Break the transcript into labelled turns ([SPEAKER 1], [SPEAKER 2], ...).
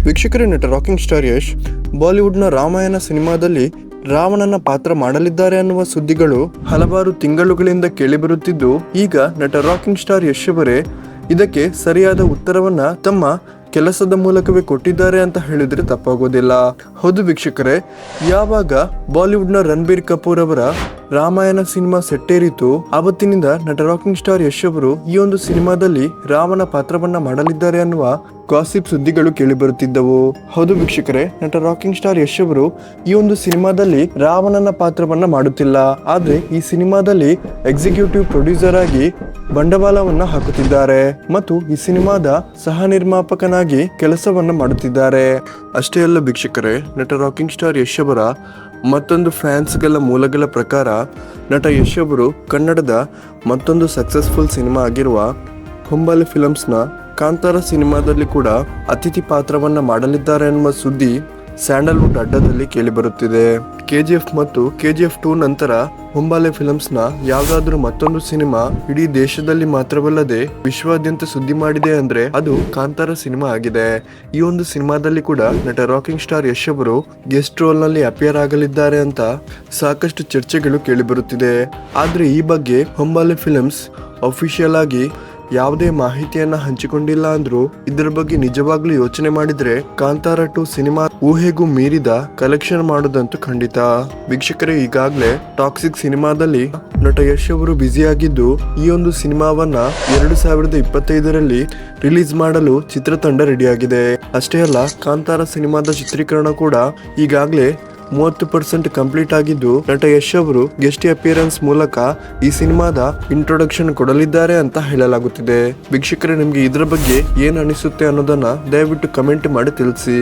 [SPEAKER 1] ವೀಕ್ಷಕರೇ, ನಟ rocking star Yash ಬಾಲಿವುಡ್ನ ರಾಮಾಯಣ ಸಿನಿಮಾದಲ್ಲಿ ರಾವಣನ ಪಾತ್ರ ಮಾಡಲಿದ್ದಾರೆ ಅನ್ನುವ ಸುದ್ದಿಗಳು ಹಲವಾರು ತಿಂಗಳುಗಳಿಂದ ಕೇಳಿಬರುತ್ತಿದ್ದು, ಈಗ ನಟ ರಾಕಿಂಗ್ ಸ್ಟಾರ್ ಯಶ್ ಅವರೇ ಇದಕ್ಕೆ ಸರಿಯಾದ ಉತ್ತರವನ್ನ ತಮ್ಮ ಕೆಲಸದ ಮೂಲಕವೇ ಕೊಟ್ಟಿದ್ದಾರೆ ಅಂತ ಹೇಳಿದ್ರೆ ತಪ್ಪಾಗೋದಿಲ್ಲ. ಹೌದು ವೀಕ್ಷಕರೇ, ಯಾವಾಗ ಬಾಲಿವುಡ್ನ ರಣಬೀರ್ ಕಪೂರ್ ಅವರ ರಾಮಾಯಣ ಸಿನಿಮಾ ಸೆಟ್ಟೇರಿತು, ಆವತ್ತಿನಿಂದ ನಟ ರಾಕಿಂಗ್ ಸ್ಟಾರ್ ಯಶ್ ಅವರು ಈ ಒಂದು ಸಿನಿಮಾದಲ್ಲಿ ರಾವಣ ಪಾತ್ರವನ್ನ ಮಾಡಲಿದ್ದಾರೆ ಅನ್ನುವ ಗಾಸಿಪ್ ಸುದ್ದಿಗಳು ಕೇಳಿಬರುತ್ತಿದ್ದವು. ಹೌದು ವೀಕ್ಷಕರೇ, ನಟ ರಾಕಿಂಗ್ ಸ್ಟಾರ್ ಯಶ್ ಅವರು ಈ ಒಂದು ಸಿನಿಮಾದಲ್ಲಿ ರಾವಣನ ಪಾತ್ರವನ್ನ ಮಾಡುತ್ತಿಲ್ಲ, ಆದ್ರೆ ಈ ಸಿನಿಮಾದಲ್ಲಿ ಎಕ್ಸಿಕ್ಯೂಟಿವ್ ಪ್ರೊಡ್ಯೂಸರ್ ಆಗಿ ಬಂಡವಾಳವನ್ನ ಹಾಕುತ್ತಿದ್ದಾರೆ ಮತ್ತು ಈ ಸಿನಿಮಾದ ಸಹ ನಿರ್ಮಾಪಕನಾಗಿ ಕೆಲಸವನ್ನ ಮಾಡುತ್ತಿದ್ದಾರೆ. ಅಷ್ಟೇ ಅಲ್ಲ ವೀಕ್ಷಕರೇ, ನಟ ರಾಕಿಂಗ್ ಸ್ಟಾರ್ ಯಶ್ ಅವರ ಮತ್ತೊಂದು ಫ್ಯಾನ್ಸ್ಗಳ ಮೂಲಗಳ ಪ್ರಕಾರ ನಟ ಯಶ್ ಅವರು ಕನ್ನಡದ ಮತ್ತೊಂದು ಸಕ್ಸಸ್ಫುಲ್ ಸಿನಿಮಾ ಆಗಿರುವ ಹೊಂಬಾಳೆ ಫಿಲಮ್ಸ್ನ ಕಾಂತಾರ ಸಿನಿಮಾದಲ್ಲಿ ಕೂಡ ಅತಿಥಿ ಪಾತ್ರವನ್ನ ಮಾಡಲಿದ್ದಾರೆ ಎನ್ನುವ ಸುದ್ದಿ ಸ್ಯಾಂಡಲ್ವುಡ್ ಅಡ್ಡದಲ್ಲಿ ಕೇಳಿಬರುತ್ತಿದೆ. KGF ಮತ್ತು KGF 2 ನಂತರ ಹೊಂಬಾಳೆ ಫಿಲಮ್ಸ್ನ ಯಾವುದಾದ್ರೂ ಮತ್ತೊಂದು ಸಿನಿಮಾ ಇಡೀ ದೇಶದಲ್ಲಿ ಮಾತ್ರವಲ್ಲದೆ ವಿಶ್ವಾದ್ಯಂತ ಸುದ್ದಿ ಮಾಡಿದೆ ಅಂದ್ರೆ ಅದು ಕಾಂತಾರ ಸಿನಿಮಾ ಆಗಿದೆ. ಈ ಒಂದು ಸಿನಿಮಾದಲ್ಲಿ ಕೂಡ ನಟ ರಾಕಿಂಗ್ ಸ್ಟಾರ್ ಯಶ್ ಅವರು ಗೆಸ್ಟ್ ರೋಲ್ ನಲ್ಲಿ ಅಪಿಯರ್ ಆಗಲಿದ್ದಾರೆ ಅಂತ ಸಾಕಷ್ಟು ಚರ್ಚೆಗಳು ಕೇಳಿಬರುತ್ತಿದೆ. ಆದ್ರೆ ಈ ಬಗ್ಗೆ ಹೊಂಬಾಳೆ ಫಿಲಮ್ಸ್ ಅಫಿಷಿಯಲ್ ಆಗಿ ಯಾವುದೇ ಮಾಹಿತಿಯನ್ನ ಹಂಚಿಕೊಂಡಿಲ್ಲ ಅಂದ್ರೂ ಇದರ ಬಗ್ಗೆ ನಿಜವಾಗ್ಲೂ ಯೋಚನೆ ಮಾಡಿದ್ರೆ ಕಾಂತಾರ 2 ಸಿನಿಮಾ ಊಹೆಗೂ ಮೀರಿದ ಕಲೆಕ್ಷನ್ ಮಾಡೋದಂತೂ ಖಂಡಿತ. ವೀಕ್ಷಕರೇ, ಈಗಾಗಲೇ ಟಾಕ್ಸಿಕ್ ಸಿನಿಮಾದಲ್ಲಿ ನಟ ಯಶ್ ಅವರು ಬ್ಯುಸಿಯಾಗಿದ್ದು ಈ ಒಂದು ಸಿನಿಮಾವನ್ನ 2025ರಲ್ಲಿ ರಿಲೀಸ್ ಮಾಡಲು ಚಿತ್ರತಂಡ ರೆಡಿಯಾಗಿದೆ. ಅಷ್ಟೇ ಅಲ್ಲ, ಕಾಂತಾರ ಸಿನಿಮಾದ ಚಿತ್ರೀಕರಣ ಕೂಡ ಈಗಾಗಲೇ 30% ಕಂಪ್ಲೀಟ್ ಆಗಿದ್ದು ನಟ ಯಶ್ ಅವರು ಗೆಸ್ಟ್ ಅಪಿಯರೆನ್ಸ್ ಮೂಲಕ ಈ ಸಿನಿಮಾದ ಇಂಟ್ರೊಡಕ್ಷನ್ ಕೊಡಲಿದ್ದಾರೆ ಅಂತ ಹೇಳಲಾಗುತ್ತಿದೆ. ವೀಕ್ಷಕರೇ, ನಿಮ್ಗೆ ಇದರ ಬಗ್ಗೆ ಏನ್ ಅನಿಸುತ್ತೆ ಅನ್ನೋದನ್ನ ದಯವಿಟ್ಟು ಕಮೆಂಟ್ ಮಾಡಿ ತಿಳಿಸಿ.